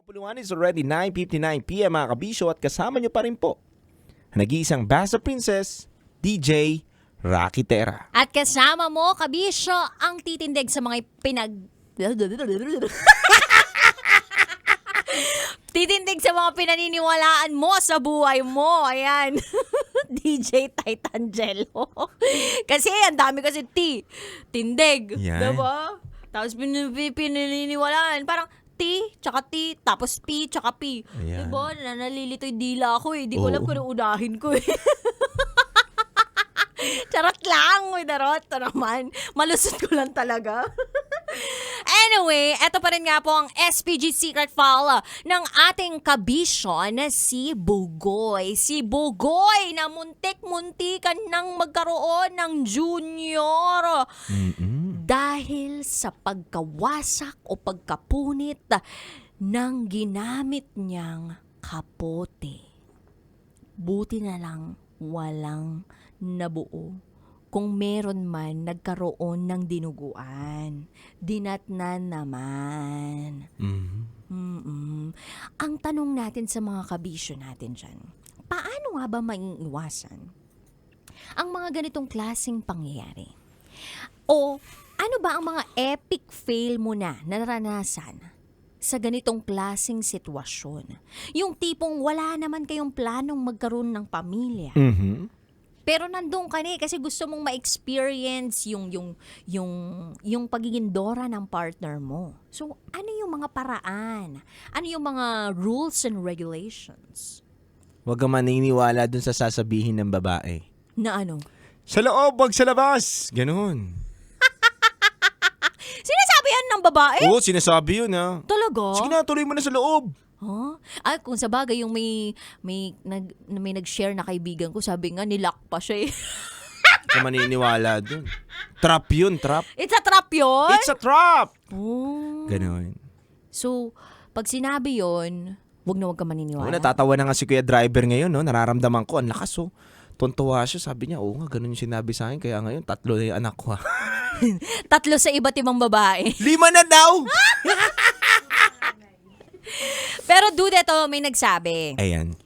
Kapuluan is already 9:59 PM mga kabisyo at kasama nyo pa rin po nag-iisang Basta Princess, DJ Rocky Terra. At kasama mo, kabisyo, ang titindig sa mga titindig sa mga pinaniniwalaan mo sa buhay mo. Ayan. DJ Titangelo. Kasi ang dami kasi tindig. Yan. Diba? Tapos pinaniniwalaan. Parang tsaka tapos P, tsaka P. Ayan. Diba? Nalilito yung dila ako eh. Di ko alam kung ano unahin ko eh. Charot lang, may darot naman. Malusot ko lang talaga. Anyway, eto pa rin nga po ang SPG secret file ng ating kabisyo na si Bugoy. Si Bugoy na muntik-muntikan nang magkaroon ng junior. Dahil sa pagkawasak o pagkapunit ng ginamit niyang kapote. Buti na lang walang nabuo. Kung meron man, nagkaroon ng dinuguan. Dinatnan naman. Ang tanong natin sa mga kabisyo natin dyan, paano nga ba maiiwasan ang mga ganitong klaseng pangyayari? O ano ba ang mga epic fail mo na naranasan sa ganitong klaseng sitwasyon? Yung tipong wala naman kayong planong magkaroon ng pamilya. Pero nandun ka na kasi gusto mong ma-experience yung pagiging dora ng partner mo. So, ano yung mga paraan? Ano yung mga rules and regulations? Huwag ka maniniwala dun sa sasabihin ng babae. Na ano? Sa loob, wag sa labas. Ganun. Sinasabi yan ng babae? Oo, sinasabi yun ha. Talaga? Sige na, tuloy mo na sa loob. Huh? Ay, kung sa bagay, yung may nag-share na kaibigan ko, sabi nga, nilock pa siya eh. Huwag ka maniniwala dun. Trap yun, trap. It's a trap yun? It's a trap! Oh. Ganun. So, pag sinabi yun, wag ka maniniwala. Oo, natatawa na nga si Kuya Driver ngayon, no? Nararamdaman ko, ang lakas oh. Tuntua siya, sabi niya, oo nga, ganun yung sinabi sa akin, kaya ngayon, 3 na yung anak ko ha. 3 sa iba't ibang babae. 5 na daw! Pero dude, ito may nagsabi. Ayan.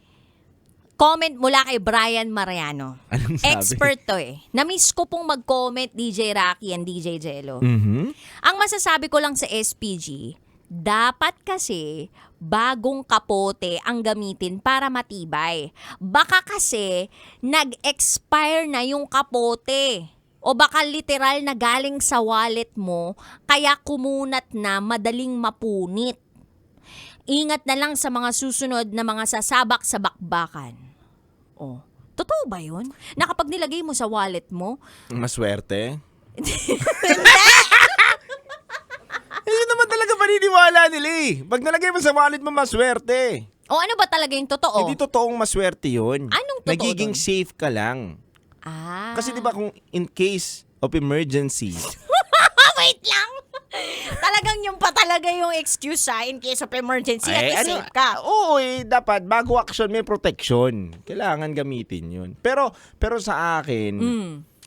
Comment mula kay Brian Mariano. Anong sabi? Expert to eh. Namiss ko pong mag-comment DJ Rocky and DJ Jello. Ang masasabi ko lang sa SPG, dapat kasi bagong kapote ang gamitin para matibay. Baka kasi nag-expire na yung kapote. O baka literal na galing sa wallet mo, kaya kumunat na madaling mapunit. Ingat na lang sa mga susunod na mga sasabak sa bakbakan. Oh, totoo ba yun? Na kapag nilagay mo sa wallet mo, Maswerte? Hindi naman talaga paniniwala nila eh. Pag nalagay mo sa wallet mo, maswerte. o ano ba talaga yung totoo? Hindi totoong maswerte yun. Anong totoo Nagiging dun? safe ka lang. Kasi di ba kung in case of emergency, Wait lang! Talagang yung pa talaga yung excuse in case of emergency at safe ka. Oo dapat bago action may protection. Kailangan gamitin yun. Pero sa akin,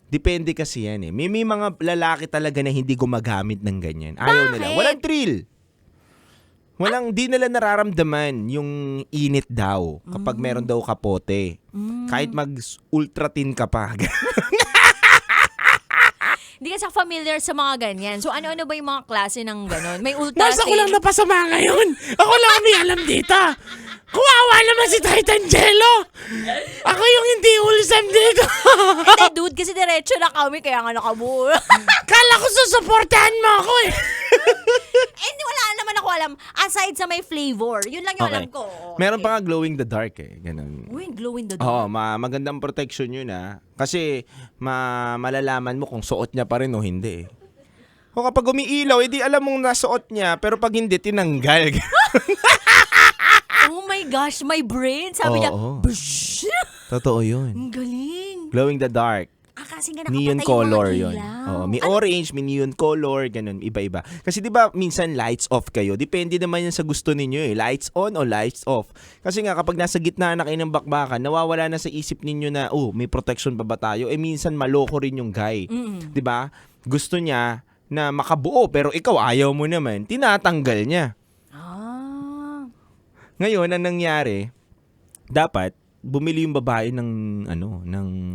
depende kasi yan eh. May mga lalaki talaga na hindi gumagamit ng ganyan. Ayaw nila. Bakit? Walang thrill. Di nila nararamdaman yung init daw kapag meron daw kapote. Kahit mag-ultratin ka pa. Hindi ka sa familiar sa mga ganyan. So ano-ano ba yung mga klase ng gano'n? May ultra Nasa ko lang napasama ngayon. Ako lang may alam dito. Kuwawa naman si Titangelo. Ako yung hindi wholesome dito. Hindi, dude, kasi diretso na kami, kaya nga nakabuo. Kala ko susuportahan mo ako eh. Hindi, wala naman ako alam. Aside sa may flavor, yun lang yung alam ko. Meron pa nga glowing the dark eh. Ganun. Uy, glow in the Oo, dark. magandang protection yun ah. Kasi malalaman mo kung suot niya pa rin o hindi eh. O kapag umiilaw, edi alam mong nasuot niya, pero pag hindi, tinanggal. Oh my gosh, my brain. Sabi niya, Oo. Bsh! Totoo yun. Ang galing. Glowing the dark. Kasi nga nakapatay Neon yung color mga yun. ilaw. Oo, may orange, may neon color, ganun, iba-iba. Kasi 'di ba minsan lights off kayo. Depende naman yan sa gusto ninyo eh. Lights on o lights off. Kasi nga kapag nasa gitna na kayo ng bakbakan, nawawala na sa isip ninyo na, may protection pa ba tayo? Eh minsan maloko rin yung guy. 'Di ba? Gusto niya na makabuo pero ikaw ayaw mo naman, tinatanggal niya. Ngayon, ang nangyari, dapat bumili yung babae ng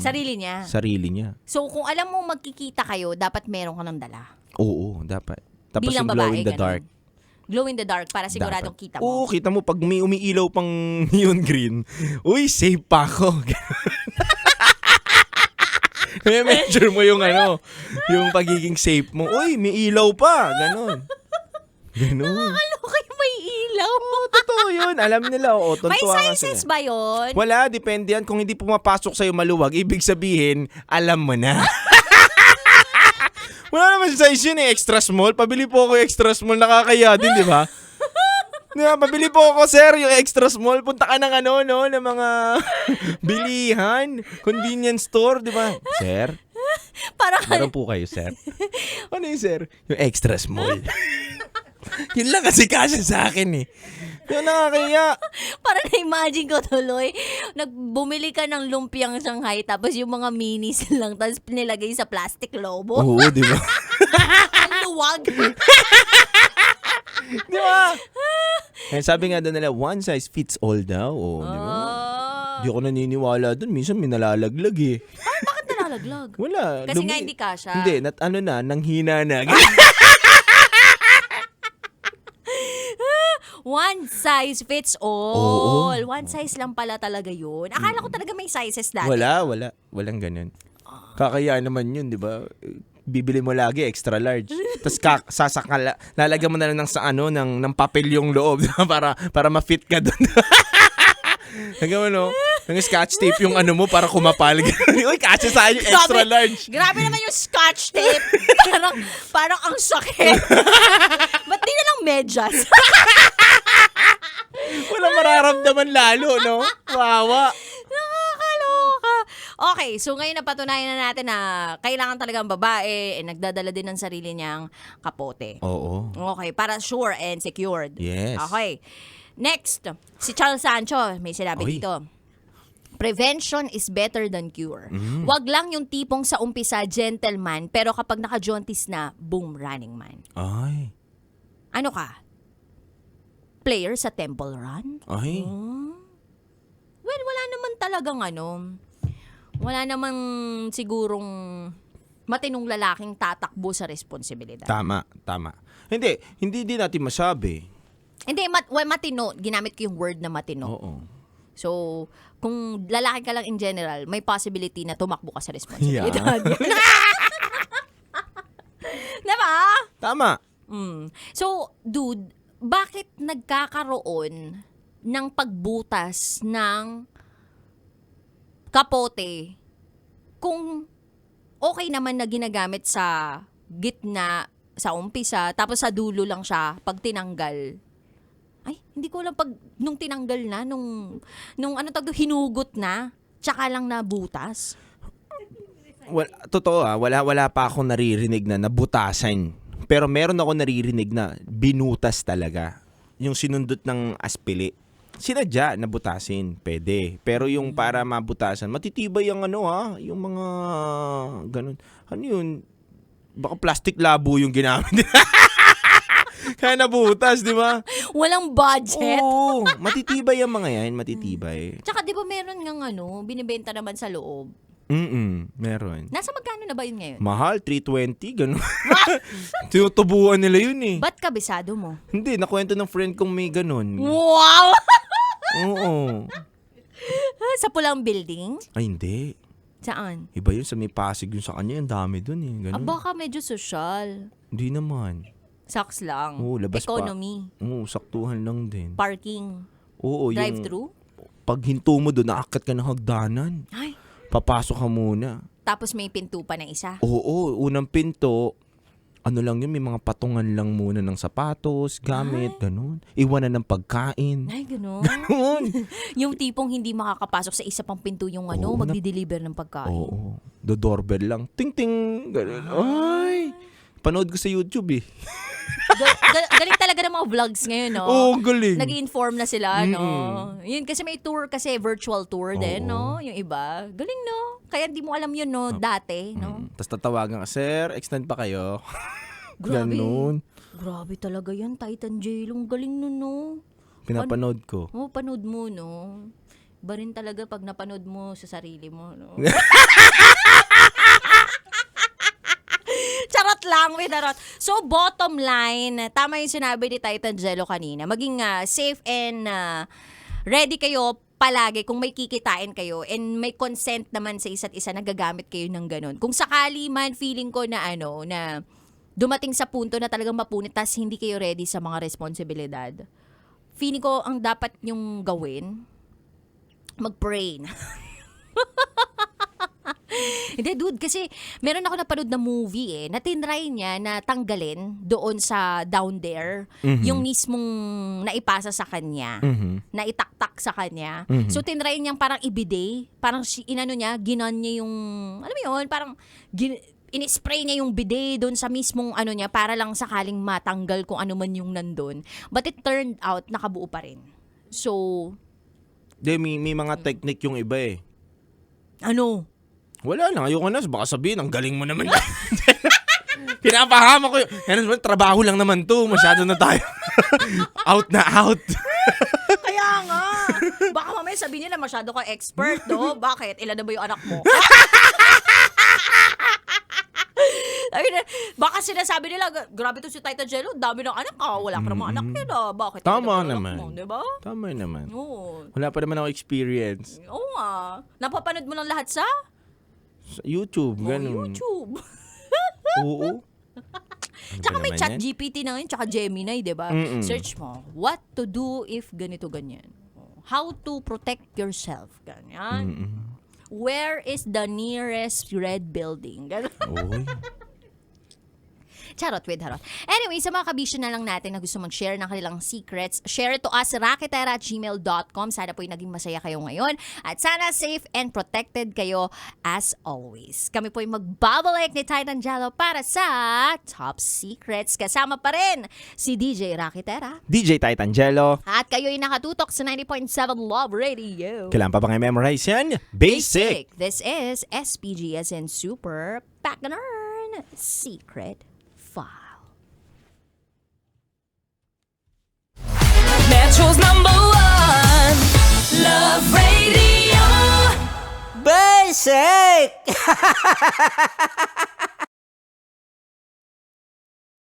Sarili niya. sarili niya. So, kung alam mo magkikita kayo, dapat meron ka ng dala. Oo, dapat. Tapos Bilang yung glow babae, in the ganun. dark. Glow in the dark para siguradong Dapat. kita mo. Oo, kita mo pag may umiilaw pang neon green, uy, safe pa ako. Kaya measure mo yung yung pagiging safe mo. Uy, may ilaw pa. Ganon. Nakakaloka yung may ilaw. Totoo yun. Alam nila. May Tuntua nga sizes sila. ba yun? Wala, depende yan. Kung hindi pumapasok sa'yo maluwag, ibig sabihin, alam mo na. Wala naman size yun extra small. Pabili po ako yung extra small, nakakaya din, di ba? Di ba? Pabili po ako, sir, yung extra small. Punta ka ng ng mga bilihan, convenience store, di ba? Sir, Parang meron po kayo, sir. Ano yung sir? Yung extra small. Yun lang kasi kasya sa akin eh. Yung nakakaya. Parang na-imagine ko tuloy, bumili ka ng lumpiang Shanghai tapos yung mga minis lang tapos nilagay sa plastic lobo. Oo, di ba? Ang luwag. Di ba? Eh, sabi nga doon nila, one size fits all daw. Oh, di ba? Di ako naniniwala doon. Minsan may nalalaglag eh. Bakit nalalaglag? Wala. Kasi nga hindi kasya. Hindi, nanghina na. One size fits Oo. all. One size lang pala talaga yun. Akala ko talaga may sizes dati. Wala. Walang ganun. Kakaya naman yun, di ba? Bibili mo lagi extra large. Tapos lalagyan mo na lang ng papel yung loob para ma-fit ka doon. Hanggang ng scotch tape yung mo para kumapal. Uy, kasya sa yung extra large. Grabe naman yung scotch tape. parang ang sakit. Ba't di na lang medyas? Wala mararamdaman lalo, no? Wawa. Nakakaloka. Okay, so ngayon napatunayan na natin na kailangan talagang babae nagdadala din ng sarili niyang kapote. Oo. Okay, para sure and secured. Yes. Okay. Next, si Charles Sancho, may sinabi Oy. dito. Prevention is better than cure. Mm. Wag lang yung tipong sa umpisa gentleman, pero kapag naka-jaunties na, boom, running man. Ay. Ano ka? Player sa Temple Run? Ay. Well, wala naman talagang wala namang sigurong matinong lalaking tatakbo sa responsibilidad. Tama. Hindi din natin masabi. Hindi, matino. Ginamit ko yung word na matino. Oo. So, kung lalaki ka lang in general, may possibility na tumakbo ka sa responsibilidad. Diba? Tama. So, dude, bakit nagkakaroon ng pagbutas ng kapote kung okay naman na ginagamit sa gitna, sa umpisa, tapos sa dulo lang siya pag tinanggal? Ay, hindi ko alam pag nung tinanggal na, nung hinugot na, tsaka lang nabutas. Totoo wala pa akong naririnig na nabutasan. Pero meron ako naririnig na binutas talaga. Yung sinundot ng aspili. Sinadya na butasin, pwede. Pero yung para mabutasan, matitibay ang yung mga ganun. Ano yun? Baka plastic labo yung ginamit. Kaya nabutas, di ba? Walang budget. Oo, matitibay ang mga yan, matitibay. Tsaka di ba meron ngang binibenta naman sa loob? Meron. Nasa magkano na ba yun ngayon? Mahal, 320, ganun. Tinutubuan nila yun eh. Ba't kabisado mo? Hindi, nakwento ng friend kong may ganun. Wow! Oo. Sa pulang building? Ay, hindi. Saan? Iba yun sa may Pasig yun sa kanya. Ang dami dun eh. Ganun. Baka medyo social. Hindi naman. Saks lang. Oo, labas Economy. pa. Oo, saktuhan lang din. Parking. Oo, Drive-thru? Pag hinto mo doon, naakat ka ng hagdanan. Ay. Papasok ka muna. Tapos may pinto pa na isa. Oo, unang pinto, lang yun, may mga patungan lang muna ng sapatos, gamit, ganun. Iwanan ng pagkain. Ay, gano'n. Ganun. Yung tipong hindi makakapasok sa isa pang pinto yung Oo, magdi-deliver ng pagkain. Oo. Do doorbell lang. Ting ting. Ganun. Ay. Panood ko sa YouTube eh. Galing talaga ng mga vlogs ngayon, no? Oo, galing. Nag-inform na sila, no? Yun, kasi may tour kasi, virtual tour din, no? Yung iba. Galing, no? Kaya hindi mo alam yun, no? Dati, no? Tapos tatawagan ka, sir, extend pa kayo. Grabe. Ganun. Grabe talaga yan, Titan Jailong. Galing nun, no? Pinapanood ko. Oo, panood mo, no? Iba rin talaga pag napanood mo sa sarili mo, no? Charot lang, charot. So, bottom line, tama yung sinabi ni Titan Jello kanina. Maging safe and ready kayo palagi kung may kikitain kayo and may consent naman sa isa't isa na gagamit kayo ng ganun. Kung sakali man, feeling ko na na dumating sa punto na talagang mapunit tas hindi kayo ready sa mga responsibilidad. Feeling ko ang dapat nyong gawin, mag-pray na. Hindi, dude, kasi meron ako napanood na movie na tinry niya na tanggalin doon sa down there yung mismong naipasa sa kanya, na itaktak sa kanya. So, tinry niyang parang ibide, parang ginon niya yung, alam mo yun, parang in-spray niya yung bidet doon sa mismong niya para lang sakaling matanggal kung ano man yung nandun. But it turned out, nakabuo pa rin. So, May mga technique yung iba eh. ano? Wala lang, ayoko na. Baka sabihin, ang galing mo naman. Pinapahama ko yun. Yan naman, trabaho lang naman to. Masyado na tayo. Out na out. Kaya nga. Baka mamaya sabihin nila masyado ka expert, no? Bakit? Ilan na ba yung anak mo? Baka sinasabi nila, grabe to si Titan Jello, dami ng anak ka. Wala ka namang anak yun, Bakit? Tama ilan na ba yung naman. anak mo, diba? Tama naman. Oo. Wala pa naman ako experience. Oo nga. Napapanood mo lang lahat sa? Sa YouTube, ganun. YouTube. Oo. Tsaka may naman chat yan? GPT na ngayon, tsaka Gemini, diba? Search mo, what to do if ganito, ganyan. How to protect yourself, ganyan. Where is the nearest red building? Ganun. Oy. Charot with harot. Anyway, sa mga kabisyo na lang natin na gusto mag-share ng kanilang secrets, share it to us, raketera@gmail.com. Sana po'y naging masaya kayo ngayon. At sana safe and protected kayo as always. Kami po'y magbabalik ni Titan Jello para sa Top Secrets. Kasama pa rin si DJ Raketera. DJ Titan Jello. At kayo'y nakatutok sa 90.7 Love Radio. Kailan pa ba kayo memorize yan? Basic. This is SPG as in Super Packanern Secret File. Metro's #1 Love Radio. Basic!